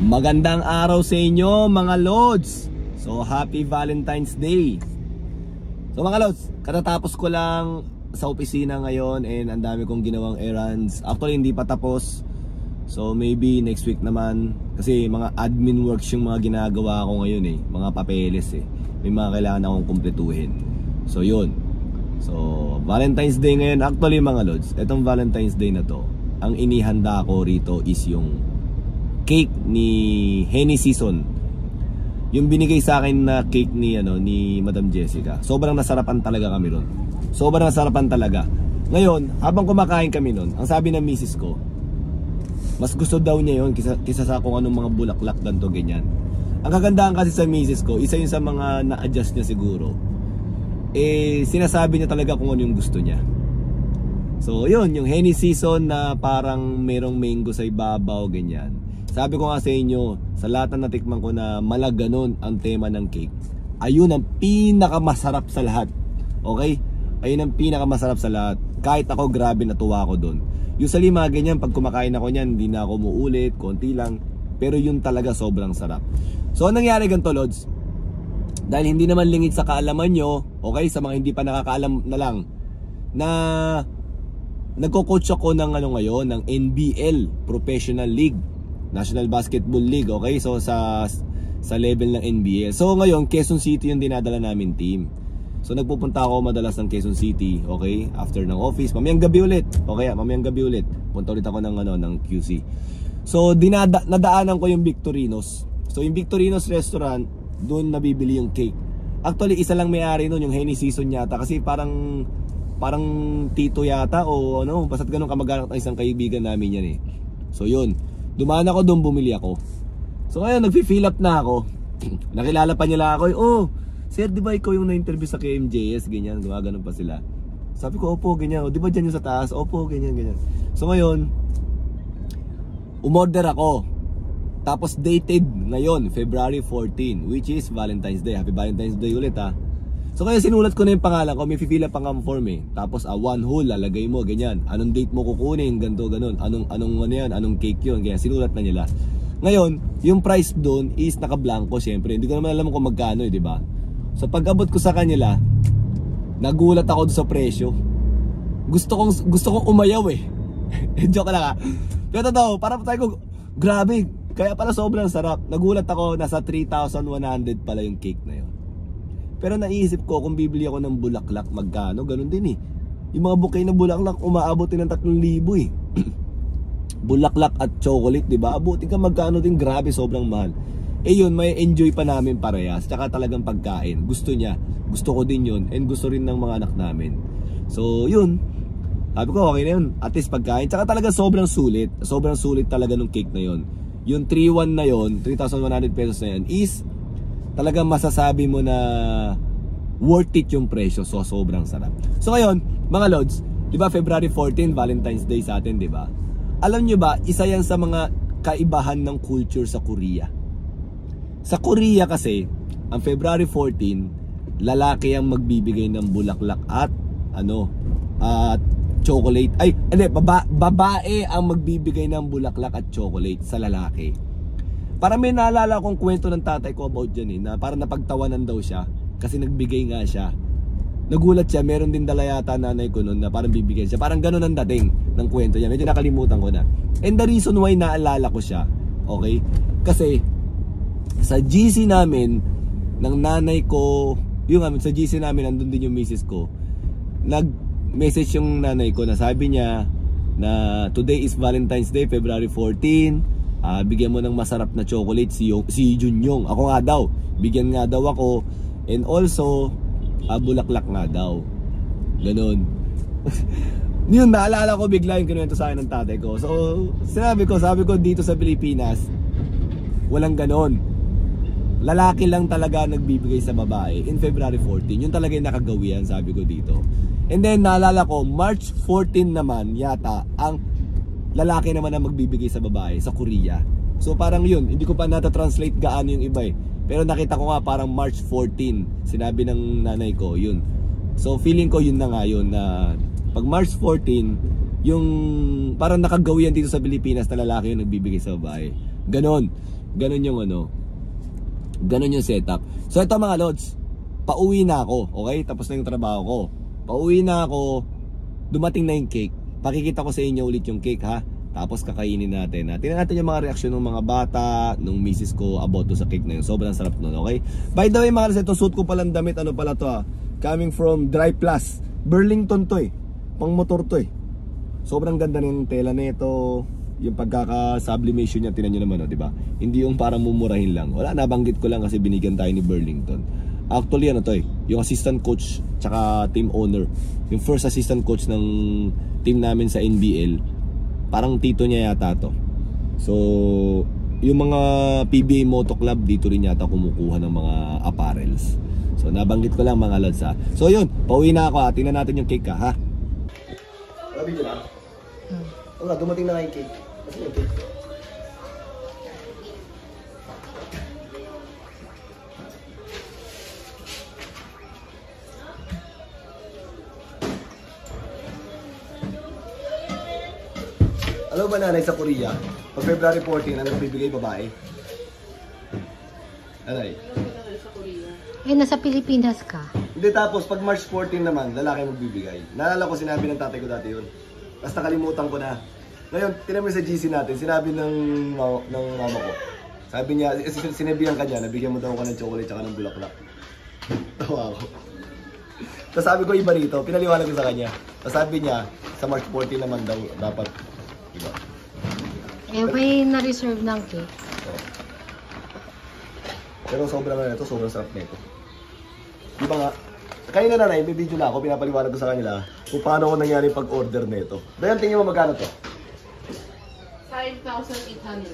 Magandang araw sa inyo mga Lods. So happy Valentine's Day. So mga Lods, katatapos ko lang sa opisina ngayon and ang dami kong ginawang errands. Actually hindi pa tapos. So maybe next week naman. Kasi mga admin works yung mga ginagawa ko ngayon mga papeles May mga kailangan akong kumpletuhin. So yun. So Valentine's Day ngayon. Actually mga Lods, etong Valentine's Day na to, ang inihanda ko rito is yung cake ni Henny Season. Yung binigay sa akin na cake ni ni Madam Jessica. Sobrang nasarapan talaga kami ron. Sobrang nasarapan talaga. Ngayon, habang kumakain kami ron, ang sabi ng misis ko, mas gusto daw niya yon kisa sa kung anong mga bulaklak ganto ganyan. Ang kagandahan kasi sa misis ko, isa yun sa mga na-adjust niya siguro. Sinasabi niya talaga kung ano yung gusto niya. So, yun, yung Henny Season na parang merong mango sa ibabaw ganyan. Sabi ko nga sa inyo, sa lahat na natikman ko na malaganon ang tema ng cake, ayun ang pinakamasarap sa lahat. Okay? Ayun ang pinakamasarap sa lahat. Kahit ako, grabe natuwa ako doon. Usually mga ganyan, pag kumakain ako niyan, hindi na ako muulit, konti lang. Pero yun talaga sobrang sarap. So, anong nangyari ganito, Lods? Dahil hindi naman lingid sa kaalaman nyo, okay, sa mga hindi pa nakakaalam na lang, na nagko-coach ako ng ngayon, ng NBL, Professional League, National Basketball League, okay? So sa level ng NBL. So ngayon, Quezon City yung dinadala namin team. So nagpupunta ako madalas ng Quezon City, okay? After ng office, mamayang gabi ulit. Okay, mamayang gabi ulit. Punta ulit ako ng QC. So nadaanan ko yung Victorinos. So yung Victorinos restaurant, doon nabibili yung cake. Actually, isa lang may-ari noon, yung Henny Season yata, kasi parang tito yata o basta't ganun kamag-anak ng isang kaibigan namin yan So yun, dumaan ako doon, bumili ako. So ngayon, nagfi-fill up na ako. Nakilala pa nila ako. Oh, sir, di ba ikaw yung na-interview sa KMJS? Ganyan, gumagano'n pa sila. Sabi ko, opo, ganyan. O, di ba dyan yung sa taas? Opo, ganyan, ganyan. So ngayon, umorder ako. Tapos dated ngayon, February 14, which is Valentine's Day. Happy Valentine's Day ulit So ngayon, sinulat ko na yung pangalan ko. May fill up pang form Tapos one whole, lalagay mo, ganyan. Anong date mo kukunin, ganito, ganun. Anong cake yun, ganyan. Sinulat na nila. Ngayon, yung price doon is naka-blanco, syempre. Hindi ko naman alam kung magkano, di ba? So pag-abot ko sa kanila, nagulat ako doon sa presyo. Gusto kong umayaw Joke lang Pero totoo, parang tayo ko, grabe. Kaya pala sobrang sarap. Nagulat ako, nasa 3,100 pala yung cake na yun. Pero naisip ko, kung bibili ako ng bulaklak, magkano? Ganun din Yung mga bouquet na bulaklak, umaabot din ng 3,000 Bulaklak at chocolate, diba? Abutin ka magkano din, grabe, sobrang mahal. Yun, may enjoy pa namin parehas. Tsaka talagang pagkain. Gusto niya. Gusto ko din yun. And gusto rin ng mga anak namin. So, yun. Sabi ko, okay na yun. At least pagkain. Tsaka talaga sobrang sulit. Sobrang sulit talaga ng cake na yun. Yung 3,100 na yun, 3,100 pesos na yun, is talagang masasabi mo na worth it yung presyo. So sobrang sarap. So ngayon, mga Lods, di ba February 14, Valentine's Day sa atin, di ba? Alam nyo ba, isa yan sa mga kaibahan ng culture sa Korea. Sa Korea kasi, ang February 14, lalaki ang magbibigay ng bulaklak at chocolate. Ay, hindi, babae ang magbibigay ng bulaklak at chocolate sa lalaki. Parang may naalala akong kwento ng tatay ko about dyan na parang napagtawanan daw siya kasi nagbigay nga siya. Nagulat siya, meron din dala yata nanay ko noon na parang bibigyan siya. Parang ganun ang dating ng kwento niya. Medyo nakalimutan ko na. And the reason why naalala ko siya, okay? Kasi sa GC namin ng nanay ko, sa GC namin nandun din yung misis ko, nag-message yung nanay ko na sabi niya na today is Valentine's Day, February 14. Bigyan mo ng masarap na chocolate si Junyong. Ako nga daw, bigyan nga daw ako. And also bulaklak nga daw. Ganon. Yun, naalala ko bigla yung kinuwento sa akin ng tatay ko. So sabi ko dito sa Pilipinas, walang ganon. Lalaki lang talaga nagbibigay sa babae in February 14. Yun talaga yung nakagawian, sabi ko dito. And then naalala ko, March 14 naman yata ang lalaki naman ang magbibigay sa babae sa Korea. So parang yun, hindi ko pa nata-translate gaano yung iba Pero nakita ko nga parang March 14, sinabi ng nanay ko, yun. So feeling ko yun na nga yun, na pag March 14, yung parang nakagawian dito sa Pilipinas na lalaki yung nagbibigay sa babae. Ganon. Ganun yung ano, ganun yung setup. So ito mga lods, pauwi na ako, okay? Tapos na yung trabaho ko. Pauwi na ako, dumating na yung cake. Pakikita ko sa inyo ulit yung cake ha. Tapos kakainin natin. Tingnan natin yung mga reaksyon ng mga bata, nung misis ko about to sa cake na yun. Sobrang sarap nun, okay? By the way mga lods, ito suit ko palang damit. Ano pala to ha? Coming from Dry Plus. Burlington to eh. Pang motor to eh. Sobrang ganda ng tela nito. Yung pagkaka-sublimation niya, tinan nyo naman, oh, di ba? Hindi yung parang mumurahin lang. Wala, nabanggit ko lang kasi binigyan tayo ni Burlington. Actually, ano to eh, yung assistant coach tsaka team owner. Yung first assistant coach ng team namin sa NBL, parang tito niya yata to. So, yung mga PBA Moto Club, dito rin yata kumukuha ng mga apparels. So, nabanggit ko lang mga lods ha. So, yun, pauwi na ako ha. Tingnan natin yung cake ha. Sabi nyo na? Wala, dumating na nga yung cake. Kasi yung cake. Alam ba nanay sa Korea? Pag February 14, ano bibigay babae? Anay? Eh, nasa Pilipinas ka. Hindi, tapos pag March 14 naman, lalaki magbibigay. Naalala ko, sinabi ng tatay ko dati yun. Tapos nakalimutan ko na. Ngayon, tinamay sa GC natin, sinabi ng mama ko. Sabi niya, sinabihan ka niya, nabigyan mo daw ka ng chocolate tsaka ng bulaklak. Tawa ako. Tapos sabi ko iba rito, pinaliwanag ko sa kanya. Tapos sabi niya, sa March 14 naman daw, dapat, diba? Eh, may na-reserve ng cake. Pero sobrang na ito, sobrang sarap na ito. Di ba nga? Kanina na may video na ako, pinapaliwanag ko sa kanila kung paano ko nangyari pag-order na ito. Dayan, tingin mo magkano to? 5,800.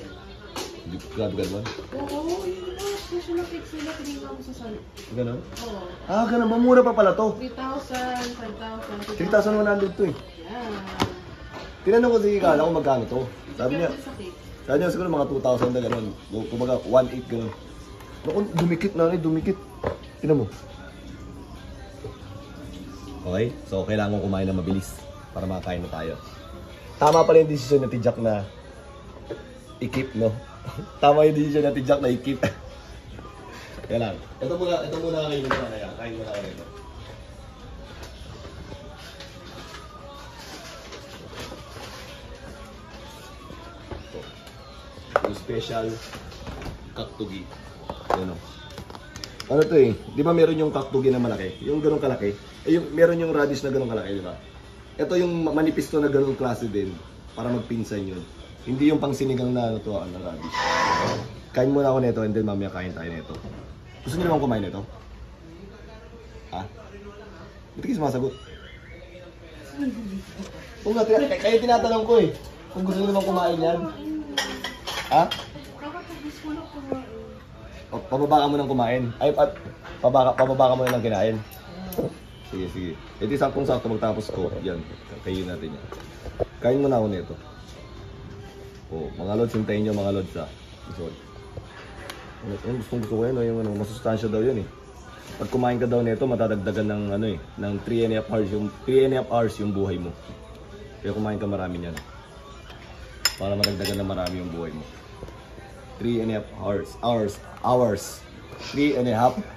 Grabe gano'n? Oo, yun na. Special na cake sila, pinigyan ko sa salon. Gano'n? Oo. Ah, gano'n. Mamura pa pala to. 3,000, 5,000. 3,100 to eh. Yan. Tinanong ko si Kala kung magkano to. Sabi niya, Sa cake. sabi niya siguro mga 2,000 na gano'n. Kumbaga 1,800 gano'n. Naku, dumikit na, dumikit. Tinan mo. Okay, so kailangan kong kumain na mabilis para makakain na tayo. Tama pala yung decision na Jack na i-keep, no? Tama yung decision na Jack na i-keep. Kaya lang. Ito muna kayo muna kaya. Kain muna kayo ito. Yung special kaktugi. Yan o. Ano to eh? Di ba meron yung kaktugi na malaki? Yung ganun kalaki? Eh, meron yung radish na ganun kalaki, di ba? Ito yung manipis to na ganun klase din para magpinsan yun. Hindi yung pang sinigang na ano to, ano, radish. Kain muna ako nito and then mamaya kain tayo nito. Gusto niyo naman kumain nito? Ha? Ba't kayo sumasagot? Oo nga, kaya tinatanong ko eh. Kung gusto niyo naman kumain yan. Ha? Kakatagis mo na kumain. O, pababa ka mo nang kumain. Ay, pababa ka mo na lang kinain. Sige, sige. E di saktong-sakto magtapos ko. Yan, kainin natin yan. Kain muna ako nito. O, mga lods, hintayin nyo mga lods ha. Sorry. Gusto ko yan, yung ano, masustansya daw yun eh. Pag kumain ka daw nito, matadagdagan ng ano eh, ng 3.5 hours yung buhay mo. Kaya kumain ka marami niyan. Para madagdagan ng marami yung buhay mo. 3.5 hours. 3.5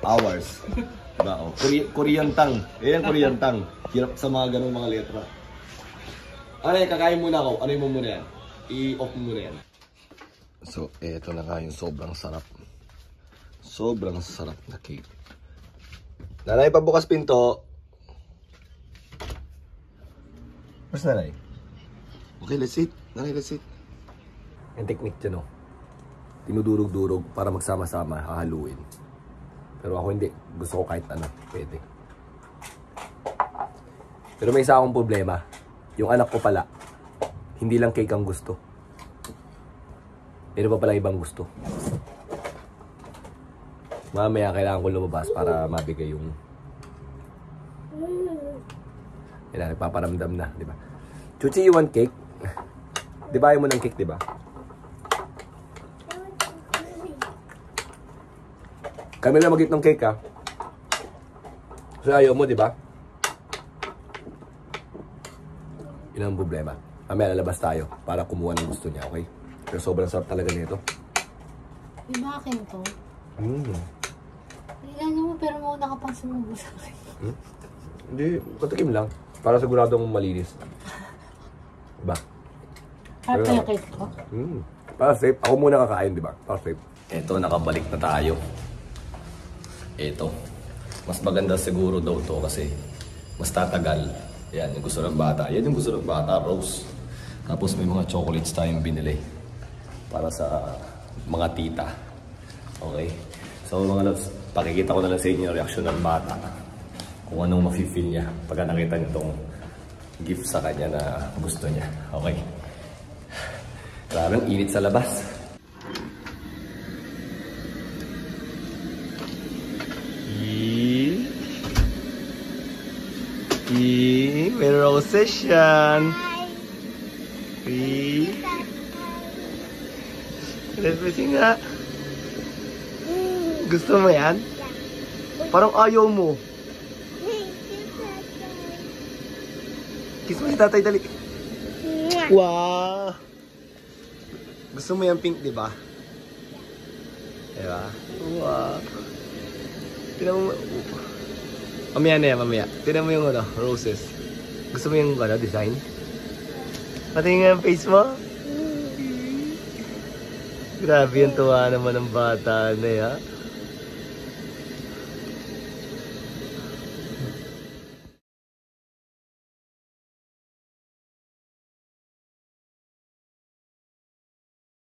hours. Diba? Oh. Korean tang. Ayan, Korean tang. Hirap sa mga ganong mga letra. Ano yan, kakain muna ako. Ano mo muna yan? I-off mo muna yan. So, eto na nga yung sobrang sarap. Sobrang sarap na cake. Nanay, pabukas pinto. Where's nanay? Okay, let's eat. Nanay, let's eat. Yung technique dyan, oh. Tinudurog-durog para magsama-sama, hahaluin. Pero ako hindi. Gusto ko kahit ano. Pwede. Pero may isa akong problema. Yung anak ko pala, hindi lang cake ang gusto. Meron pa pala ibang gusto. Mamaya kailangan ko lumabas para mabigay yung... Kailangan nagpaparamdam na, di ba? Chuchi, you want cake? Di ba ayaw mo ng cake, di ba? Kami lang mag-eat ng cake, ha? Kasi ayaw mo, di ba? Yun ang problema. Mamaya lalabas tayo para kumuha ng gusto niya, okay? Pero sobrang sarap talaga nito. Yung akin to. Tingnan mo, pero mo nakapasumubos sa akin. Hindi, patikim lang. Para sigurado mong malinis. Diba? Para pa yung cake ko. Para safe. Ako muna kakain, diba? Para safe. Eto, nakabalik na tayo. Eto. Mas maganda siguro daw to kasi mas tatagal. Yan, yung gusto ng bata. Yan yung gusto ng bata, Rose. Tapos may mga chocolates tayong binili. Para sa mga tita. Okay? So mga loves, pakikita ko na lang sa inyo yung reaksyon ng bata. Kung anong mafe-feel niya pagka nakita niyo itong gift sa kanya na gusto niya. Okay? Grabe, ang init sa labas. May roses yan. Refreshing nga. Gusto mo yan? Parang ayaw mo. Kiss mo si tatay, dali. Wow! Gusto mo yung pink, di ba? Diba? Wow! Tinan mo. Mamaya na yan, mamaya. Tinan mo yung ano, roses. Gusto mo yung ano, design? Patingin nga ang face mo. Grabe yung tuwa naman ng bata na yan.